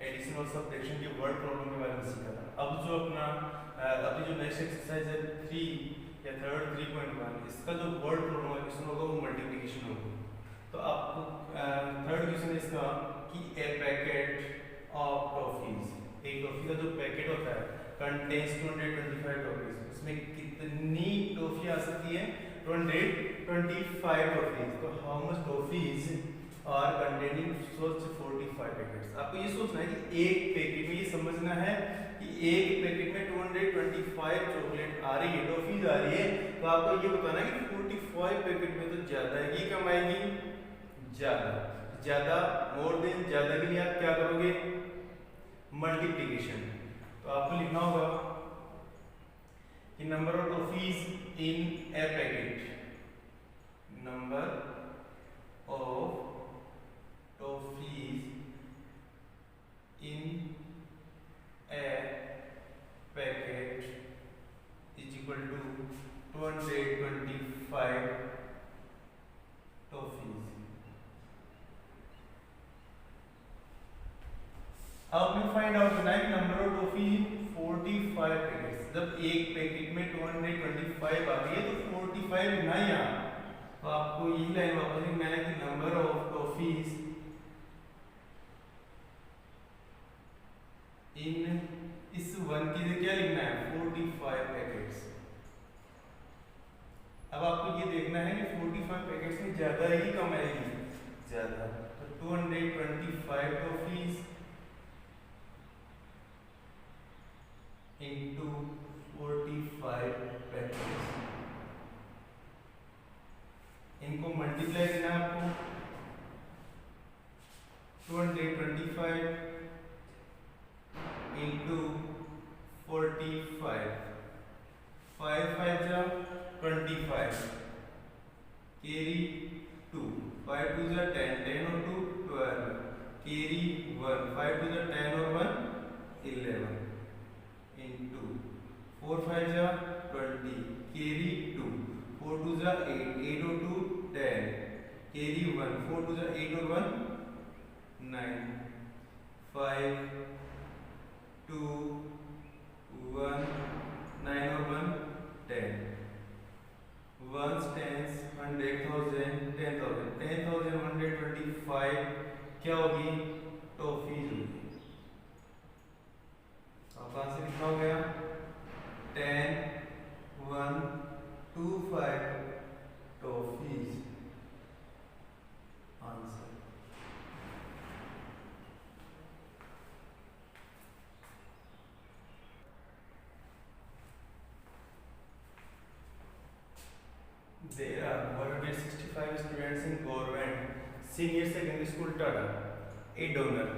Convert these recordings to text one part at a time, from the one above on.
Addition और subtraction के word problem के बारे में सीखा था। अब जो अपना अभी जो नेक्स्ट एक्सरसाइज है 3 या थर्ड 3.1, इसका जो वर्ड प्रॉब्लम है इसमें होगा वो मल्टीप्लिकेशन होगा। तो आपको थर्ड क्वेश्चन इसका कि ए पैकेट ऑफ टॉफीज, एक टॉफी का जो पैकेट होता है कंटेन्स 225 टॉफीज, उसमें कितनी टॉफी आ सकती है? 225 टॉफीज। तो how much toffees are containing such 45 packets. आपको ये सोचना है कि एक पैकेट में, ये समझना है कि एक पैकेट में 225 चॉकलेट आ रही है, टॉफीज आ रही है, तो आपको ये बताना है कि 45 पैकेट में तो ज्यादा है, ये कम आएगी ज्यादा। ज्यादा मोर देन ज्यादा के लिए आप क्या करोगे? मल्टीप्लिकेशन। तो आपको लिखना होगा कि number of toffees in a packet, number of toffees in a packet is equal to 225 toffees. अब हमें फाइंड आउट करना है कि नंबर ऑफ टॉफी 45 पैकेट्स। जब एक पैकेट में 225 आ रही है तो 45 लिखना है यहाँ। तो आपको यही लाइन वापस लिखना है कि नंबर ऑफ टॉफीज इन, इस वन की जगह क्या लिखना है? 45 पैकेट्स। अब आपको ये देखना है कि 45 पैकेट्स में ज्यादा है कम आएगी? ज्यादा। तो 225 टॉफीज into 45 पैकेट्स, इनको मल्टीप्लाई करना है आपको। 225 into 45, 5 5 जा 25, कैरी 2, 5 2 जा 10, 10 और 2 12, कैरी 1, 5 2 जा 10 और 1 11, into 4 5 जा 20, carry 2, 4 2 जा 8, 8 और 2 10, carry 1, 4 2 जा 8 और 1 9, 5 2 1 9 और 1 10, ones tens 100,000 10,000 10,125 क्या होगी? टॉफीज होगी। कहां से लिखा हो गया? 10 1 2 5 toffees. Answer. There are 165 students in government senior secondary school Tata. A donor,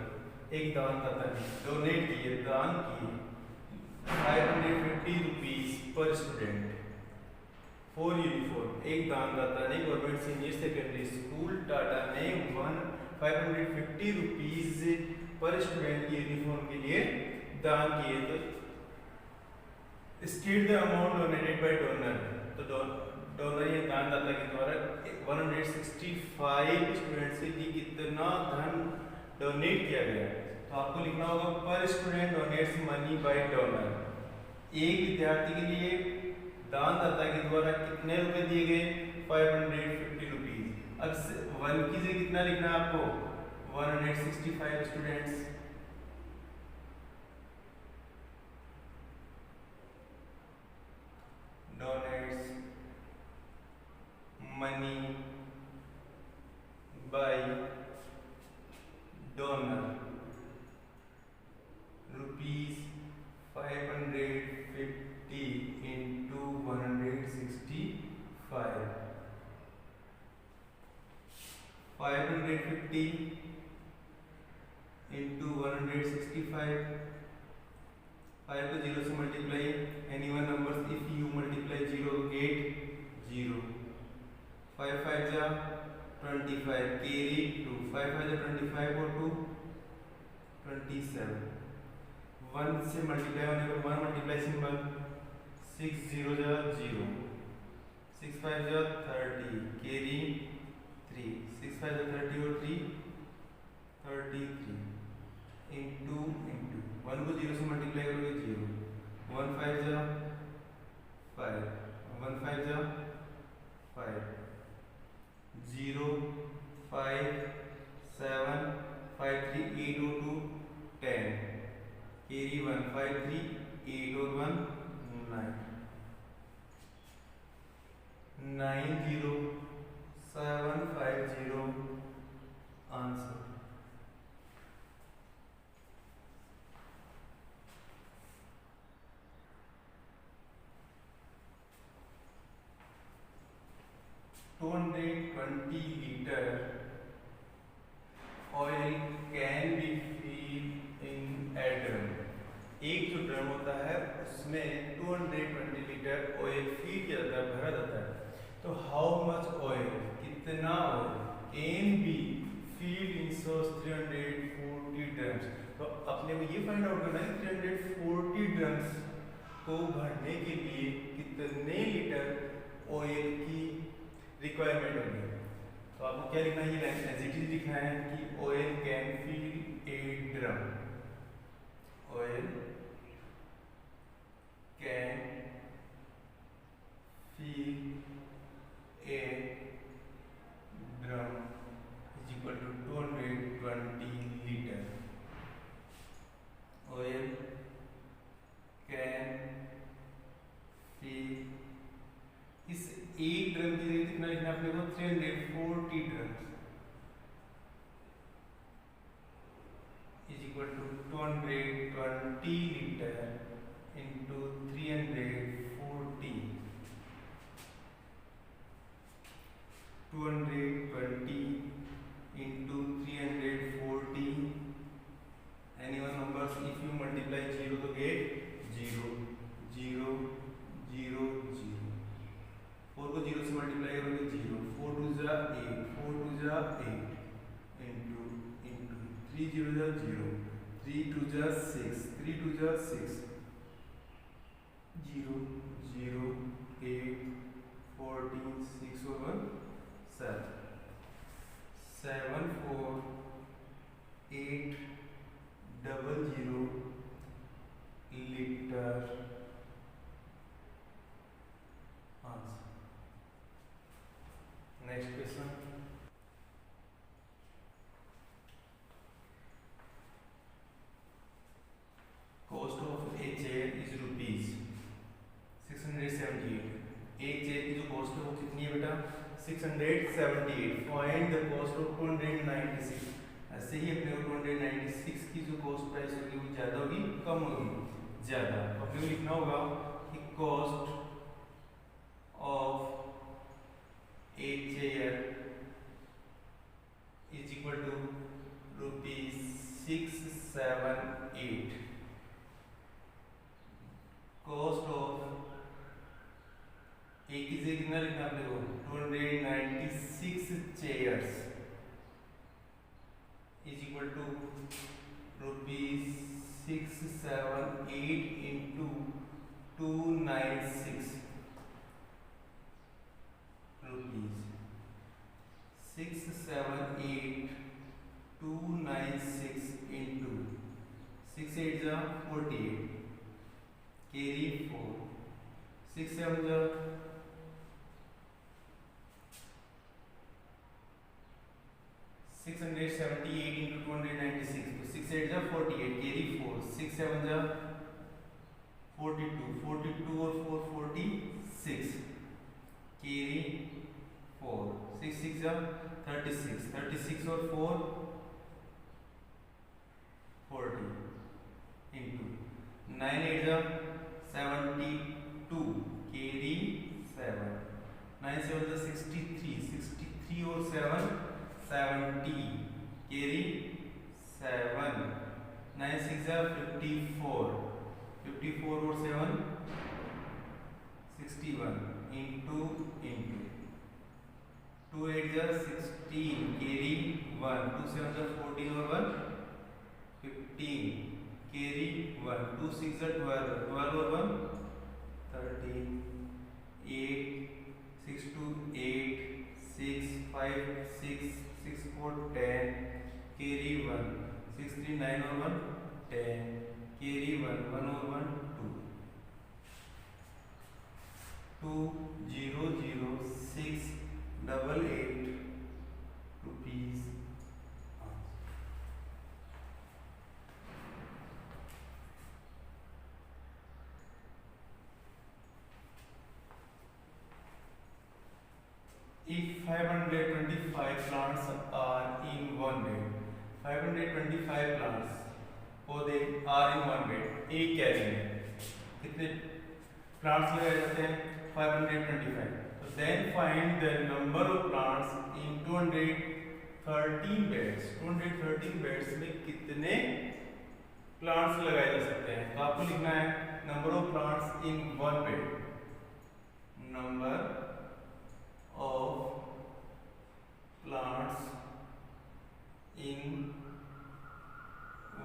एक दानदाता ने डोनेट किए, दान किए 550 rupees per student for uniform. एक दानदाता ने government senior secondary school Tata ने 550 रुपीज पर स्टूडेंट की यूनिफॉर्म के लिए दान किए। तो state the amount donated bye donor. तो डोनर ये दानदाता के द्वारा 165 स्टूडेंट से कितना धन डोनेट किया गया। तो आपको लिखना होगा पर student donates money by donor. एक विद्यार्थी के लिए दानदाता के द्वारा कितने रुपए दिए गए? 550 रुपीज। अब वन की जगह कितना लिखना है आपको? 165 students. Donates money by donor rupees 550 into 165। 550 into 165, 5 को 0 से multiply, any one numbers if you multiply 0 get 0, 5 5 जा 25, कैरी 2, 5 5 जा 25 और 2 27, 1 से मल्टीप्लाई होने पर 1 मल्टीप्लाई सिंबल, 6 0 जा 0, 6 5 जा 30, कैरी 3, 6 5 जा 30 और 3 33, इंटू इंटू 1 को 0 से मल्टीप्लाई करोगे 0, 1 5 जा 5, 1 5 जा 5, 0 5 7 5 3 8 और 2 10, carry 1 5 3 8 और 1 9, 9 0 7 5 0 answer. Two 220 litre oil can be fill in a drum. एक जो ड्रम होता है उसमें 220 लीटर ऑयल फील किया जाता है, भरा जाता है। तो हाउ मच ऑयल, कितना ऑयल कैन बी फील इन सोच 340 ड्रम्स। तो अपने को ये फाइंड आउट करना है 340 ड्रम्स को भरने के लिए कितने लीटर ऑयल की रिक्वायरमेंट होगी। तो आपको क्या लिखना है, ये एज इट इज लिखना है कि oil can fill a drum, oil can fill a drum is equal to 220 litre. Oil can fill, इस एक ड्रम के लिए कितना लिखना है अपने को 340 drum is equal to 220 litre into 340, 220 into 340, anyone numbers, if you multiply 0 to get 0 0 0 0, 4 को 0 से मल्टीप्लाई करोगे 0, 4 2 जा 8, 4 2 जा 8 इंटू 3 0 जा 0, 3 2 जा 6, 3 2 जा 6, 0 0 8 14 6 और 1 7, 7 4 8 00 litre answer. Next question, cost of a chair is rupees 678। एक चेयर की जो कॉस्ट है वो कितनी है बेटा 678। Find the cost of 296। ऐसे ही अपने को 296 की जो कॉस्ट प्राइस होगी वो ज्यादा होगी कम होगी, ज्यादा। तो अपने को लिखना होगा कि cost of a chair is equal to ₹678। Cost of एक की जगह कितना लिखना अपने को 296 chairs is equal to ₹678 into 296 rupees 678 296 into 6 8 जा 48, carry 4, 6 7 जा 678 into 296, तो 6 8 जा 48, carry 4, 6 7 जा 42, 42 और 4 46, carry 4, 6 6 जा 36, 36 और 4 40 into 9 8 जा 72, carry 7, 9 7 जा 63, 63 और 7 70, carry 7, 9 6 जा 54, 54 और 7 61 into 2 8 जा 16, carry 1, 2 7 जा 14 और 1 15, carry 1, 2 6 जा 12, 12 और 1 13, 8 6 2 8 6 5 6 6 4 10, carry 1, 6 3 9 और 1 10, carry 1 1 और 1 2 200688 rupees. If 525 plants are in one bed, 525 plants पौधे are in one bed, एक कैरी में कितने प्लांट्स लगाए जाते हैं? 525. So then find the number of plants in 213 beds. 213 beds में कितने प्लांट्स लगाए जा सकते हैं? तो आपको लिखना है number of plants in one bed. Number of plants in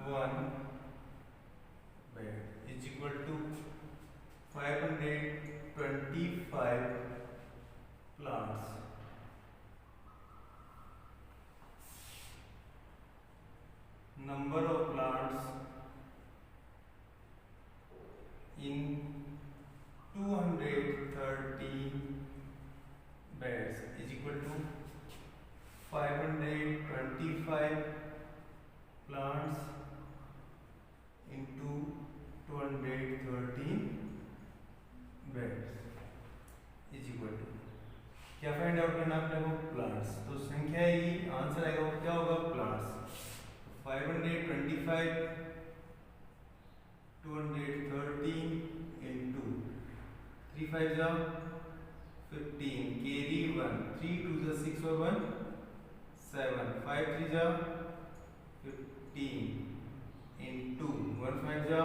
one bed is equal to 525 plants. Number of plants in 230 beds is equal to 525 plants into 213 beds is equal to क्या find out करना आपने को? Plants. तो संख्या ही answer आएगा वो क्या होगा? प्लांट्स. 525 213 into 3 5 जा 15, carry 1, 3 2 जा 6 और 1 7, 5 3 जा 15 into 1 5 जा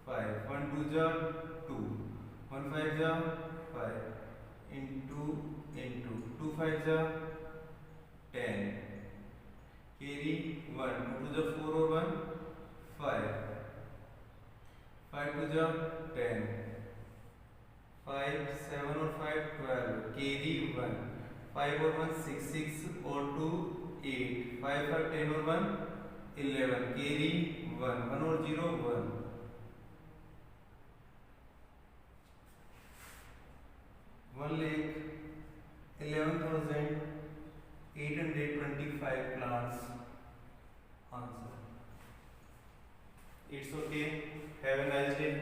5, 1 2 जा 2, 1 5 जा 5 into 2 5 जा 10, carry 1, 2 जा 4 और 1 5, 5 2 जा 10, 5 7 और 5 12, carry 1, 5 और 1 6 6 और 2 8, 5 5 10 और 1 11, carry 1 1 और 0 1, 1,11,825 plants. Answer. It's okay. Have a nice day.